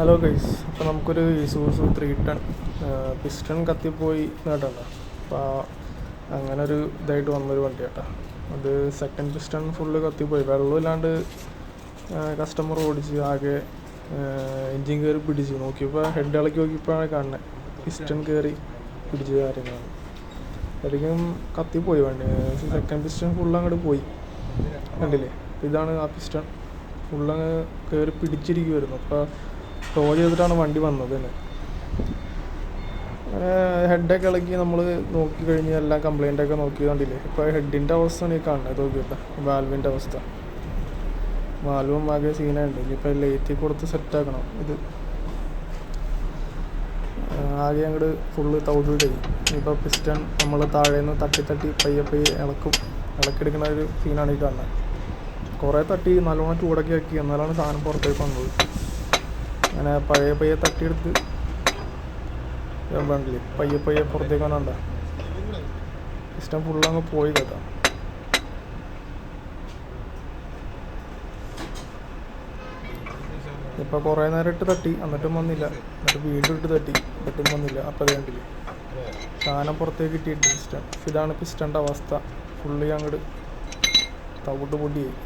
Hello guys, അപ്പോൾ നമുക്കൊരു Isuzu 3 ton piston കത്തിപ്പോയി കേട്ടോ. അപ്പോൾ അങ്ങനെ ഒരു ഇതായിട്ട് വന്നൊരു വണ്ടി കേട്ടോ. അത് സെക്കൻഡ് പിസ്റ്റൺ ഫുള്ള് കത്തിപ്പോയി, വെള്ളമില്ലാണ്ട് കസ്റ്റമർ ഓടിച്ച് ആകെ എൻജിൻ കയറി പിടിച്ച് നോക്കിയപ്പോൾ ഹെഡ് ഇളക്കി നോക്കിയപ്പോഴാണ് കാണുന്നത് പിസ്റ്റൺ കയറി പിടിച്ച കാര്യങ്ങളാണ്. അധികം കത്തിപ്പോയി വണ്ടി. സെക്കൻഡ് പിസ്റ്റൺ ഫുള്ള് അങ്ങോട്ട് പോയി കണ്ടില്ലേ. ഇതാണ് ആ പിസ്റ്റൺ ഫുള്ളങ്ങ് കയറി പിടിച്ചിരിക്കുമായിരുന്നു. അപ്പോൾ ടോ ചെയ്തിട്ടാണ് വണ്ടി വന്നത് തന്നെ. അങ്ങനെ ഹെഡൊക്കെ ഇളക്കി നമ്മൾ നോക്കി കഴിഞ്ഞ് എല്ലാം കംപ്ലൈൻ്റൊക്കെ നോക്കി കണ്ടില്ലേ. ഇപ്പോൾ ഹെഡിൻ്റെ അവസ്ഥയാണ് ഈ കാണുന്നത്. നോക്കിയപ്പോൾ വാൽവിൻ്റെ അവസ്ഥ, വാൽവും ആകെ സീനുണ്ട്. ഇനിയിപ്പോൾ ലൈറ്റ് കൊടുത്ത് സെറ്റാക്കണം. ഇത് ആകെ അങ്ങോട്ട് ഫുള്ള് തൗടിയിട്ടായി. ഇനിയിപ്പോൾ പിസ്റ്റൺ നമ്മൾ താഴേന്ന് തട്ടി പയ്യെ ഇളക്കിയെടുക്കുന്ന ഒരു സീനാണ് ഈ കാണുന്നത്. കുറേ തട്ടി നല്ലോണം ചൂടൊക്കെ ആക്കി എന്നാലാണ് സാധനം പുറത്തേക്ക് വന്നത്. അങ്ങനെ പയ്യെ തട്ടിയെടുത്ത് വേണ്ടില്ലേ പയ്യെ പുറത്തേക്ക് വന്നണ്ട പിസ്റ്റൺ ഫുള്ളങ്ങ് പോയി കേട്ടോ. ഇപ്പോൾ കുറേ നേരം ഇട്ട് തട്ടി എന്നിട്ടും വന്നില്ല. എന്നിട്ട് വീണ്ടും ഇട്ട് തട്ടി എന്നിട്ടും വന്നില്ല. അപ്പോൾ അത് കണ്ടില്ലേ സാധനം പുറത്തേക്ക് കിട്ടിയിട്ട് പിസ്റ്റൺ. ഇതാണ് പിസ്റ്റൻ്റെ അവസ്ഥ. ഫുള്ളി അങ്ങോട്ട് തവിട്ട് പൊടിയായി.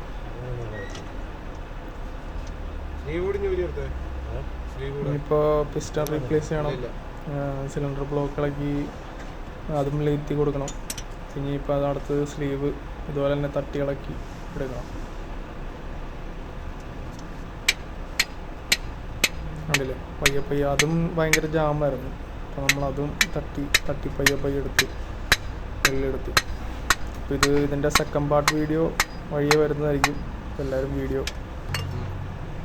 ഇനിയിപ്പോൾ പിസ്റ്റൺ റീപ്ലേസ് ചെയ്യണം. സിലിണ്ടർ ബ്ലോക്ക് ഇളക്കി അതും ലൈത്തി കൊടുക്കണം. ഇനിയിപ്പോൾ അതടുത്ത് സ്ലീവ് ഇതുപോലെ തന്നെ തട്ടി ഇളക്കി എടുക്കണം. കണ്ടില്ലേ പയ്യെ അതും ഭയങ്കര ജാമായിരുന്നു. അപ്പോൾ നമ്മളതും തട്ടി പയ്യെ എടുത്ത് വെള്ളെടുത്ത്. അപ്പോൾ ഇതിൻ്റെ സെക്കൻഡ് പാർട്ട് വീഡിയോ വഴിയെ വരുന്നതായിരിക്കും. എല്ലാവരും വീഡിയോ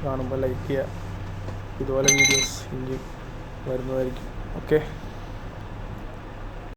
കാണുമ്പോൾ ലൈക്ക് ചെയ്യുക. ഇതുപോലെ വീഡിയോസ് ഇനി വരുന്നതായിരിക്കും. ഓക്കെ.